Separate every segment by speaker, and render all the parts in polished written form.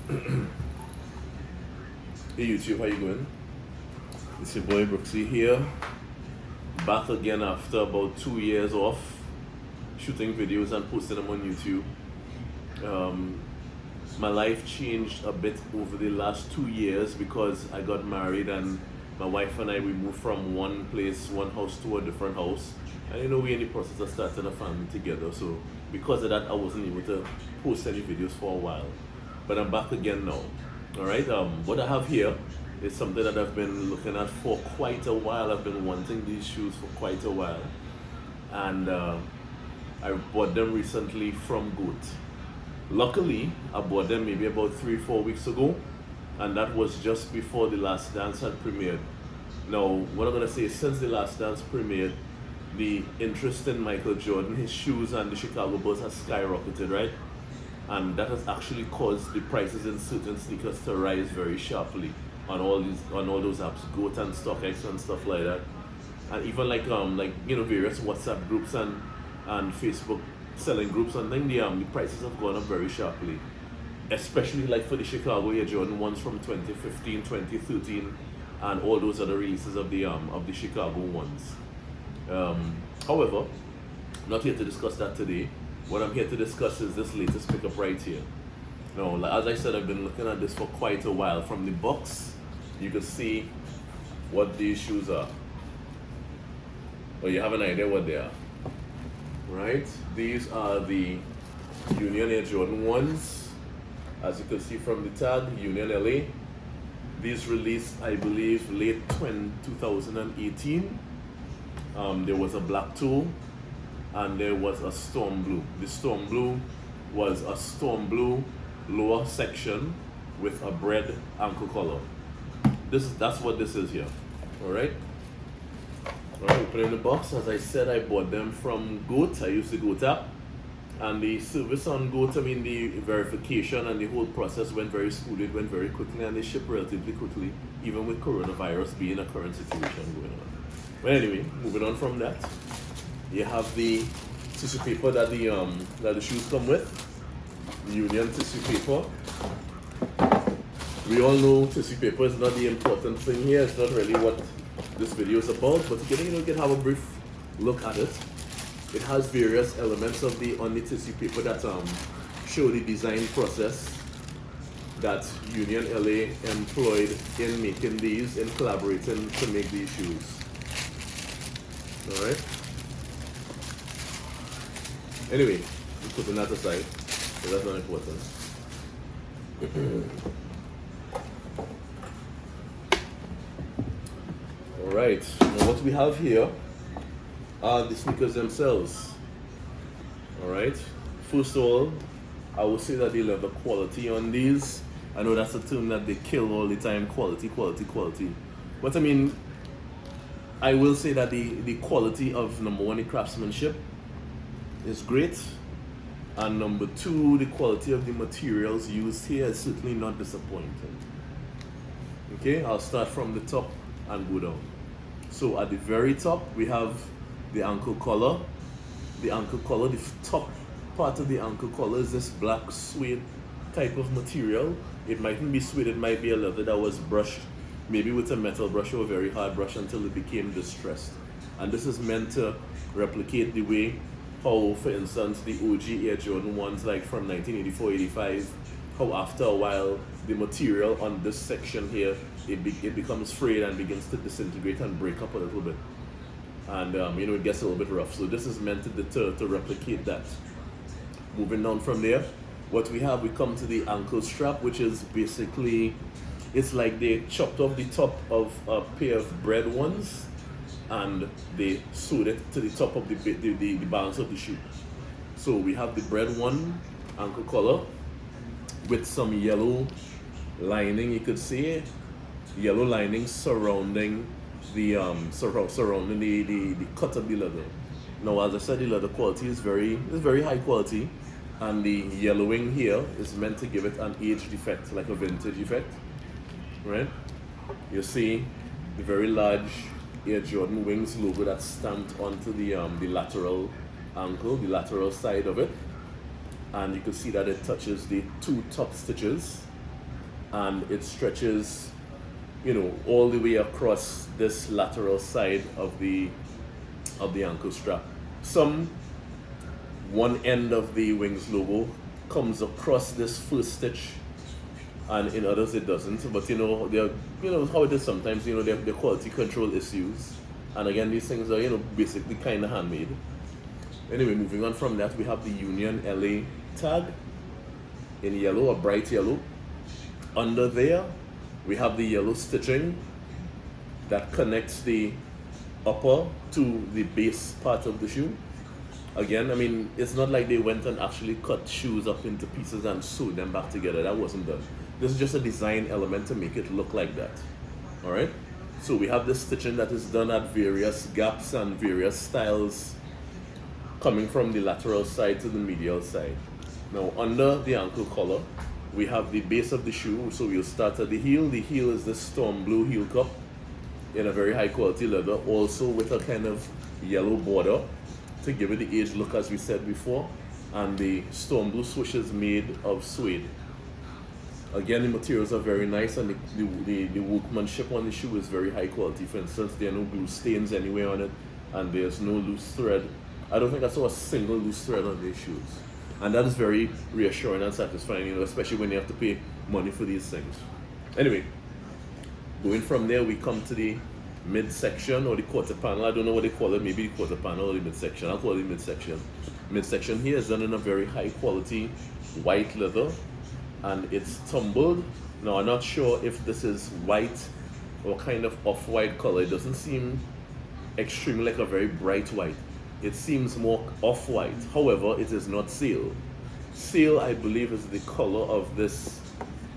Speaker 1: Hey YouTube, how you going? It's your boy Brooksy here, back again after about 2 years off shooting videos and posting them on YouTube. My life changed a bit over the last 2 years because I got married and my wife and I, we moved from one place, one house to a different house. And we're in the process of starting a family together. So because of that, I wasn't able to post any videos for a while. But I'm back again now. Alright, what I have here is something that I've been looking at for quite a while. I've been wanting these shoes for quite a while. And I bought them recently from Goat. Luckily, I bought them maybe about 3-4 weeks ago, and that was just before The Last Dance had premiered. Now, what I'm gonna say is, since The Last Dance premiered, the interest in Michael Jordan, his shoes, and the Chicago Bulls has skyrocketed, right? And that has actually caused the prices in certain sneakers to rise very sharply on all those apps, Goat and StockX and stuff like that, and even like various WhatsApp groups and Facebook selling groups, and then the prices have gone up very sharply, especially like for the Chicago Air.Jordan ones from 2015, 2013, and all those other releases of the Chicago ones. However, I'm not here to discuss that today. What I'm here to discuss is this latest pickup right here. Now, as I said, I've been looking at this for quite a while. From the box, you can see what these shoes are. Or you have an idea what they are. Right? These are the Union Air.Jordan ones. As you can see from the tag, Union LA. These released, I believe, late 2018. There was a black toe and there was a storm blue. The storm blue was a storm blue lower section with a bread ankle collar. That's what this is here. Alright? Alright, we put it in the box. As I said, I bought them from Goat. I used the Goat app. And the service on Goat, the verification and the whole process went very smoothly, it went very quickly, and they ship relatively quickly, even with coronavirus being a current situation going on. But anyway, moving on from that, you have the tissue paper that the shoes come with. Union tissue paper. We all know tissue paper is not the important thing here. It's not really what this video is about, but you can have a brief look at it. It has various elements on the tissue paper that show the design process that Union LA employed in making these, in collaborating to make these shoes. Alright? Anyway, putting that aside, so that's not important. Alright, now what we have here are the sneakers themselves. Alright, first of all, I would say that they love the quality on these. I know that's a term that they kill all the time, quality. But I will say that the quality of, number one, the craftsmanship is great, and number two, the quality of the materials used here is certainly not disappointing. Okay, I'll start from the top and go down. So at the very top, we have the ankle collar. The top part of the ankle collar is this black suede type of material. It mightn't be suede, it might be a leather that was brushed, maybe with a metal brush or a very hard brush until it became distressed. And this is meant to replicate the way how, for instance, the OG Air.Jordan ones, like from 1984-85, how after a while the material on this section here, it becomes frayed and begins to disintegrate and break up a little bit. And it gets a little bit rough. So this is meant to replicate that. Moving down from there, what we come to the ankle strap, which is basically, it's like they chopped off the top of a pair of bread ones and they sewed it to the top of the balance of the shoe. So we have the bread one ankle collar with some yellow lining, you could see yellow lining surrounding the cut of the leather. Now, as I said, the leather quality is very high quality, and the yellowing here is meant to give it an aged effect, like a vintage effect, right? You see the very large Air.Jordan Wings logo that's stamped onto the lateral ankle, the lateral side of it, and you can see that it touches the two top stitches and it stretches, all the way across this lateral side of the ankle strap. Some one end of the Wings logo comes across this first stitch, and in others it doesn't. But they're how it is sometimes. They're quality control issues, and again these things are basically kind of handmade. Anyway, moving on from that, we have the Union LA tag in yellow, a bright yellow. Under there, we have the yellow stitching that connects the upper to the base part of the shoe. Again, I mean, it's not like they went and actually cut shoes up into pieces and sewed them back together. That wasn't done. This is just a design element to make it look like that. All right? So we have this stitching that is done at various gaps and various styles, coming from the lateral side to the medial side. Now, under the ankle collar, we have the base of the shoe. So we'll start at the heel. The heel is this storm blue heel cup in a very high quality leather, also with a kind of yellow border to give it the aged look, as we said before. And the storm blue swoosh is made of suede. Again, the materials are very nice, and the workmanship on the shoe is very high quality. For instance, there are no glue stains anywhere on it, and there's no loose thread. I don't think I saw a single loose thread on these shoes. And that is very reassuring and satisfying, especially when you have to pay money for these things. Anyway, going from there, we come to the midsection or the quarter panel. I don't know what they call it, maybe the quarter panel or the midsection. I'll call it the midsection. Midsection here is done in a very high quality white leather, and it's tumbled. Now, I'm not sure if this is white or kind of off-white color. It doesn't seem extremely like a very bright white. It seems more off-white. However, it is not seal. Seal, I believe, is the color of this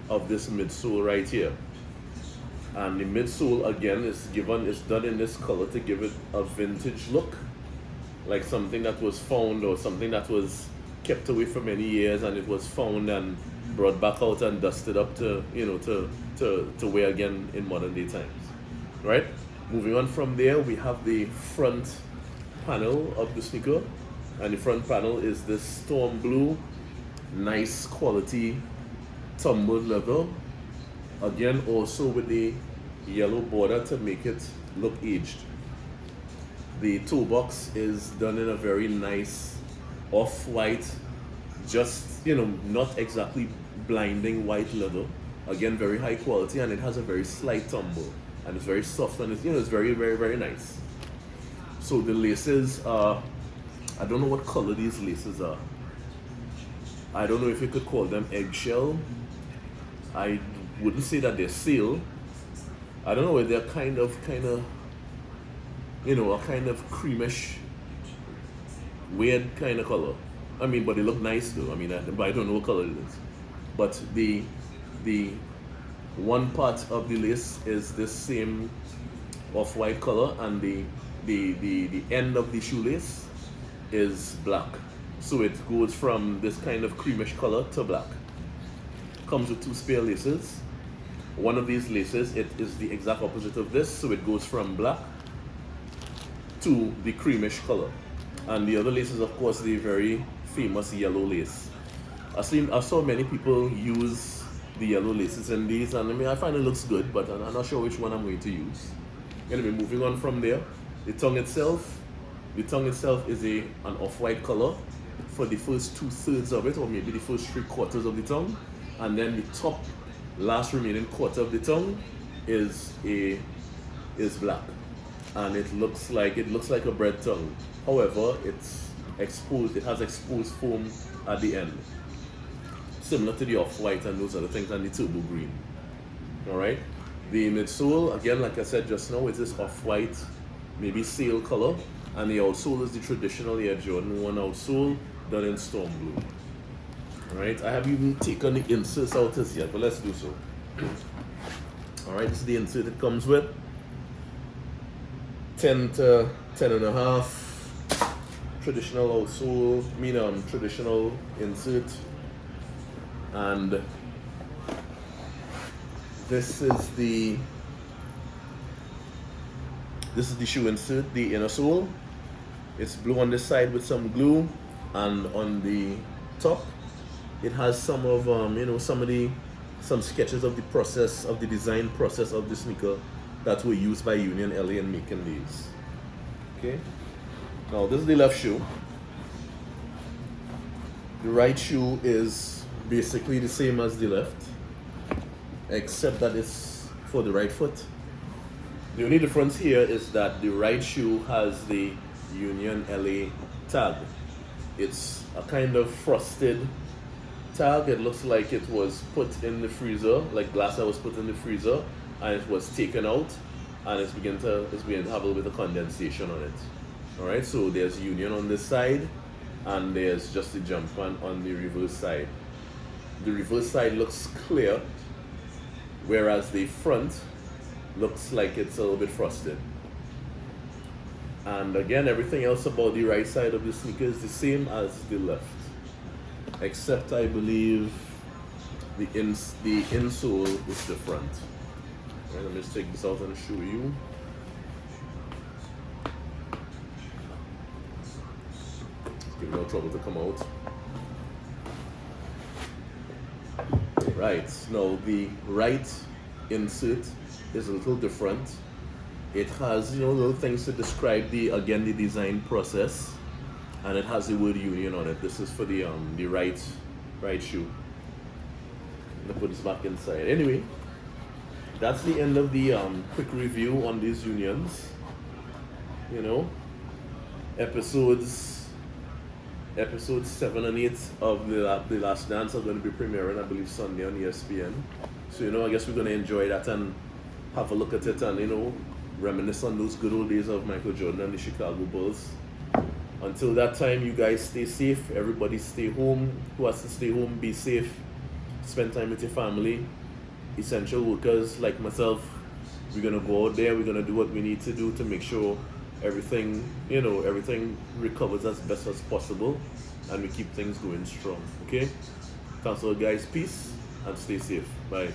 Speaker 1: midsole right here. And the midsole again is done in this color to give it a vintage look, like something that was found or something that was kept away for many years, and it was found and brought back out and dusted up to wear again in modern day times. Right? Moving on from there, we have the front panel of the sneaker, and the front panel is this storm blue, nice quality tumbled leather, again also with the yellow border to make it look aged. The toe box is done in a very nice off-white, just not exactly blinding white leather, again very high quality, and it has a very slight tumble, and it's very soft, and it's very, very, very nice. So the laces are, I don't know what color these laces are. I don't know if you could call them eggshell. I wouldn't say that they're seal. I don't know if they're kind of, a kind of creamish, weird kind of color. I mean, but they look nice though. I mean, but I don't know what color it is. But the one part of the lace is this same off-white color, and the end of the shoelace is black. So it goes from this kind of creamish color to black. Comes with two spare laces. One of these laces, it is the exact opposite of this, so it goes from black to the creamish color. And the other lace is, of course, the very famous yellow lace. I saw many people use the yellow laces in these, and I mean, I find it looks good, but I'm not sure which one I'm going to use. Anyway, moving on from there, the tongue itself is an off-white color for the first 2/3 of it, or maybe the first 3/4 of the tongue, and then the top last remaining quarter of the tongue is black, and it looks like a bread tongue. However, it's exposed. It has exposed foam at the end, similar to the off-white and those other things, and the turbo green. All right. The midsole, again, like I said just now, is this off-white, maybe sail color, and the outsole is the traditional Air.Jordan 1 outsole done in storm blue. Alright, I haven't even taken the inserts out as yet, but let's do so. Alright, this is the insert it comes with. 10 to 10.5. Traditional outsole, traditional insert. And this is the shoe insert, the inner sole. It's blue on this side with some glue, and on the top it has some of some of the some sketches of the process, of the design process of the sneaker that were used by Union LA in making these. Okay, now this is the left shoe. The right shoe is basically the same as the left, except that it's for the right foot. The only difference here is that the right shoe has the Union LA tag. It's a kind of frosted tag. It looks like it was put in the freezer, like glass that was put in the freezer, and it was taken out, and it's beginning to have a little bit of condensation on it. All right, so there's Union on this side, and there's just the jump on the reverse side. The reverse side looks clear, whereas the front looks like it's a little bit frosted. And again, everything else about the right side of the sneaker is the same as the left, except I believe the insole is different. Right, let me just take this out and show you. Give me no trouble to come out. Right, now the right insert is a little different. It has, little things to describe the design process, and it has the word Union on it. This is for the right shoe. I'm gonna put this back inside. Anyway, that's the end of the quick review on these Unions. Episodes 7 and 8 of the Last Dance are going to be premiering, I believe, Sunday on ESPN. So I guess we're going to enjoy that and have a look at it and reminisce on those good old days of Michael Jordan and the Chicago Bulls. Until that time, you guys stay safe. Everybody stay home. Who has to stay home, be safe. Spend time with your family. Essential workers like myself, we're going to go out there. We're going to do what we need to do to make sure everything recovers as best as possible, and we keep things going strong. Okay? Thanks a lot, guys. Peace and stay safe. Bye.